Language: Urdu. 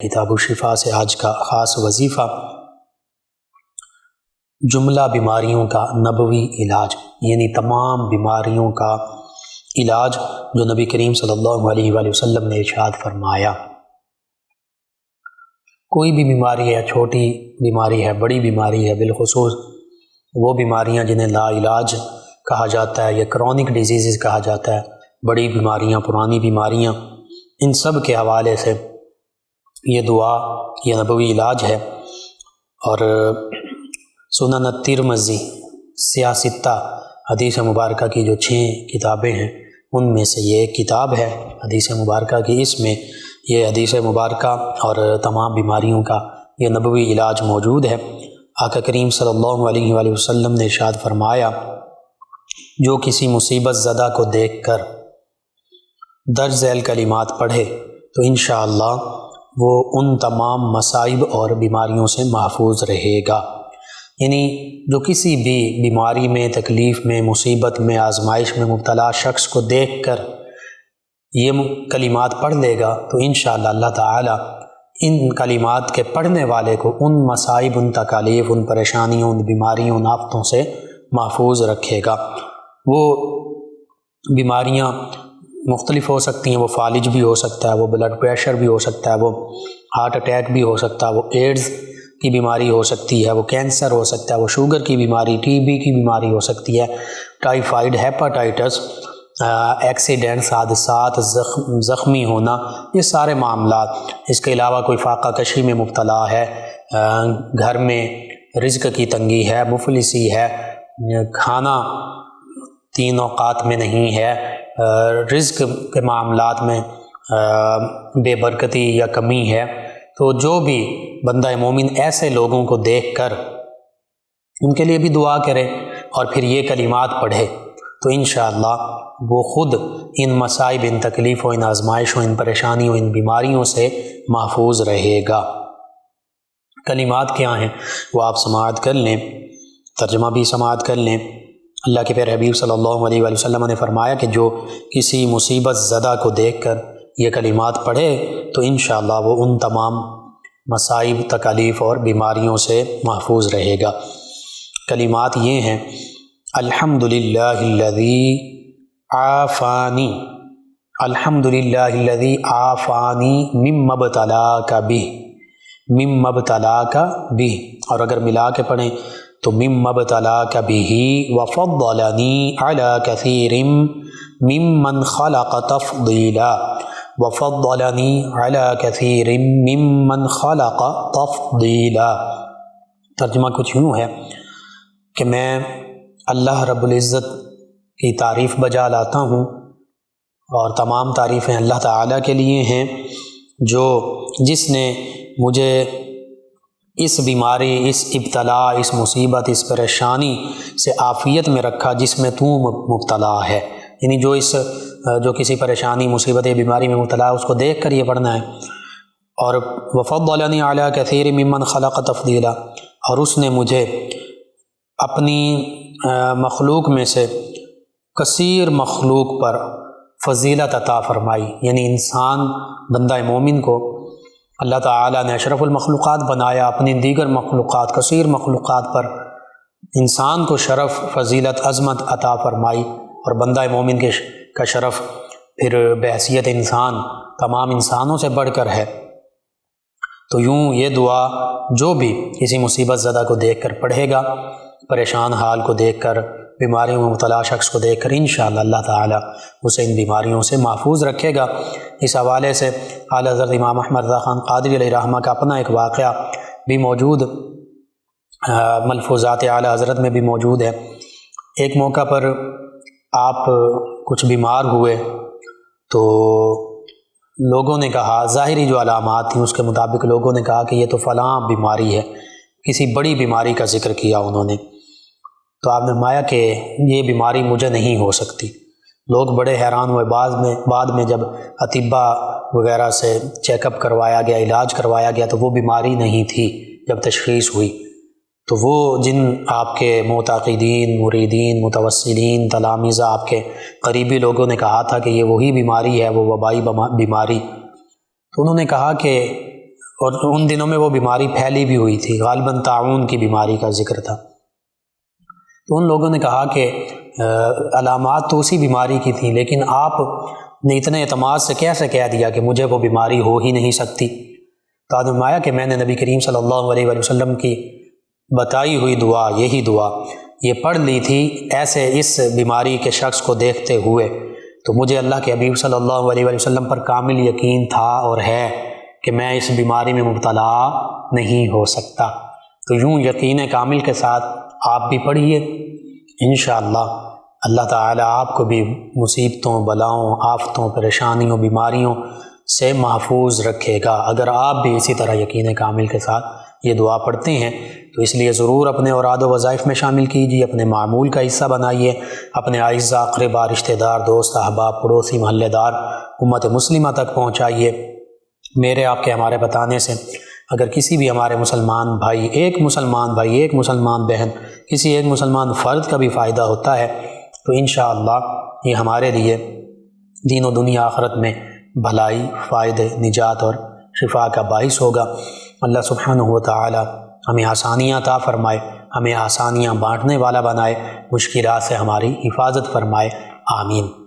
کتاب الشفا سے آج کا خاص وظیفہ جملہ بیماریوں کا نبوی علاج، یعنی تمام بیماریوں کا علاج جو نبی کریم صلی اللہ علیہ وآلہ وسلم نے ارشاد فرمایا۔ کوئی بھی بیماری ہے، چھوٹی بیماری ہے، بڑی بیماری ہے، بالخصوص وہ بیماریاں جنہیں لا علاج کہا جاتا ہے یا کرونک ڈیزیزز کہا جاتا ہے، بڑی بیماریاں، پرانی بیماریاں، ان سب کے حوالے سے یہ دعا یہ نبوی علاج ہے۔ اور سنن الترمذی سیاہ ستہ حدیث مبارکہ کی جو 6 کتابیں ہیں ان میں سے یہ ایک کتاب ہے حدیث مبارکہ کی۔ اس میں یہ حدیث مبارکہ اور تمام بیماریوں کا یہ نبوی علاج موجود ہے۔ آقا کریم صلی اللہ علیہ وآلہ وسلم نے ارشاد فرمایا، جو کسی مصیبت زدہ کو دیکھ کر درج ذیل کلمات پڑھے تو انشاءاللہ وہ ان تمام مصائب اور بیماریوں سے محفوظ رہے گا۔ یعنی جو کسی بھی بیماری میں، تکلیف میں، مصیبت میں، آزمائش میں مبتلا شخص کو دیکھ کر یہ کلمات پڑھ لے گا تو انشاءاللہ اللہ تعالی ان کلمات کے پڑھنے والے کو ان مصائب، ان تکالیف، ان پریشانیوں، ان بیماریوں، ان آفتوں سے محفوظ رکھے گا۔ وہ بیماریاں مختلف ہو سکتی ہیں، وہ فالج بھی ہو سکتا ہے، وہ بلڈ پریشر بھی ہو سکتا ہے، وہ ہارٹ اٹیک بھی ہو سکتا ہے، وہ ایڈز کی بیماری ہو سکتی ہے، وہ کینسر ہو سکتا ہے، وہ شوگر کی بیماری، ٹی بی کی بیماری ہو سکتی ہے، ٹائیفائڈ، ہیپاٹائٹس، ایکسیڈنٹس، حادثات، زخمی ہونا، یہ سارے معاملات۔ اس کے علاوہ کوئی فاقہ کشی میں مبتلا ہے، گھر میں رزق کی تنگی ہے، مفلسی ہے، کھانا 3 اوقات میں نہیں ہے، رزق کے معاملات میں بے برکتی یا کمی ہے، تو جو بھی بندہ مومن ایسے لوگوں کو دیکھ کر ان کے لیے بھی دعا کرے اور پھر یہ کلمات پڑھے تو انشاءاللہ وہ خود ان مصائب، ان تکلیفوں، ان آزمائشوں، ان پریشانیوں، ان بیماریوں سے محفوظ رہے گا۔ کلمات کیا ہیں وہ آپ سماعت کر لیں، ترجمہ بھی سماعت کر لیں۔ اللہ کے پیارے حبیب صلی اللہ علیہ وآلہ وسلم نے فرمایا کہ جو کسی مصیبت زدہ کو دیکھ کر یہ کلمات پڑھے تو انشاءاللہ وہ ان تمام مصائب، تکالیف اور بیماریوں سے محفوظ رہے گا۔ کلمات یہ ہیں: الحمدللہ الذی عافانی، الحمدللہ الذی عافانی مما ابتلاک بہ، مما ابتلاک بہ، اور اگر ملا کے پڑھیں تو مما ابتلاک بہ وفضلنی علی کثیر ممن خلق تفضیلا، وفضلنی علی کثیر ممن خلق تفضیلا۔ ترجمہ کچھ یوں ہے کہ میں اللہ رب العزت کی تعریف بجا لاتا ہوں اور تمام تعریفیں اللہ تعالیٰ کے لیے ہیں جس نے مجھے اس بیماری، اس ابتلا، اس مصیبت، اس پریشانی سے عافیت میں رکھا جس میں تو مبتلا ہے۔ یعنی جو کسی پریشانی، مصیبت یا بیماری میں مبتلا ہے اس کو دیکھ کر یہ پڑھنا ہے۔ اور وفضلنی علی کثیر ممن خلق تفضیلا، اور اس نے مجھے اپنی مخلوق میں سے کثیر مخلوق پر فضیلت عطا فرمائی۔ یعنی انسان، بندہ مومن کو اللہ تعالیٰ نے اشرف المخلوقات بنایا، اپنی دیگر مخلوقات، کثیر مخلوقات پر انسان کو شرف، فضیلت، عظمت عطا فرمائی، اور بندہ مومن کا شرف پھر بحیثیت انسان تمام انسانوں سے بڑھ کر ہے۔ تو یوں یہ دعا جو بھی کسی مصیبت زدہ کو دیکھ کر پڑھے گا، پریشان حال کو دیکھ کر، بیماریوں میں مبتلا شخص کو دیکھ کر، انشاءاللہ اللہ تعالیٰ اسے ان بیماریوں سے محفوظ رکھے گا۔ اس حوالے سے اعلیٰ حضرت امام احمد رضا خان قادری علیہ رحمہ کا اپنا ایک واقعہ بھی موجود، ملفوظات اعلیٰ حضرت میں بھی موجود ہے۔ ایک موقع پر آپ کچھ بیمار ہوئے تو لوگوں نے کہا، ظاہری جو علامات تھیں اس کے مطابق لوگوں نے کہا کہ یہ تو فلاں بیماری ہے، کسی بڑی بیماری کا ذکر کیا انہوں نے۔ تو آپ نے فرمایا کہ یہ بیماری مجھے نہیں ہو سکتی۔ لوگ بڑے حیران ہوئے۔ بعد میں جب اطباء وغیرہ سے چیک اپ کروایا گیا، علاج کروایا گیا تو وہ بیماری نہیں تھی۔ جب تشخیص ہوئی تو وہ جن آپ کے معتقدین، مریدین، متوسلین، تلامذہ، آپ کے قریبی لوگوں نے کہا تھا کہ یہ وہی بیماری ہے، وہ وبائی بیماری، تو انہوں نے کہا کہ اور ان دنوں میں وہ بیماری پھیلی بھی ہوئی تھی، غالباً طاعون کی بیماری کا ذکر تھا۔ تو ان لوگوں نے کہا کہ علامات تو اسی بیماری کی تھیں، لیکن آپ نے اتنے اعتماد سے کیسے کہہ دیا کہ مجھے وہ بیماری ہو ہی نہیں سکتی؟ تو فرمایا کہ میں نے نبی کریم صلی اللہ علیہ وآلہ وسلم کی بتائی ہوئی دعا، یہی دعا یہ پڑھ لی تھی ایسے اس بیماری کے شخص کو دیکھتے ہوئے، تو مجھے اللہ کے حبیب صلی اللہ علیہ وآلہ وسلم پر کامل یقین تھا اور ہے کہ میں اس بیماری میں مبتلا نہیں ہو سکتا۔ تو یوں یقین کامل کے ساتھ آپ بھی پڑھیے، انشاءاللہ اللہ تعالی آپ کو بھی مصیبتوں، بلاؤں، آفتوں، پریشانیوں، بیماریوں سے محفوظ رکھے گا، اگر آپ بھی اسی طرح یقین کامل کے ساتھ یہ دعا پڑھتے ہیں۔ تو اس لیے ضرور اپنے اوراد و وظائف میں شامل کیجیے، اپنے معمول کا حصہ بنائیے، اپنے اعزاء، اقربا، رشتہ دار، دوست، احباب، پڑوسی، محلے دار، امت مسلمہ تک پہنچائیے۔ میرے آپ کے ہمارے بتانے سے اگر کسی بھی ہمارے مسلمان بھائی، ایک مسلمان بہن، کسی ایک مسلمان فرد کا بھی فائدہ ہوتا ہے تو انشاءاللہ یہ ہمارے لیے دین و دنیا آخرت میں بھلائی، فائدے، نجات اور شفا کا باعث ہوگا۔ اللہ سبحانہ و تعالی ہمیں آسانیاں عطا فرمائے، ہمیں آسانیاں بانٹنے والا بنائے، مشکلات سے ہماری حفاظت فرمائے، آمین۔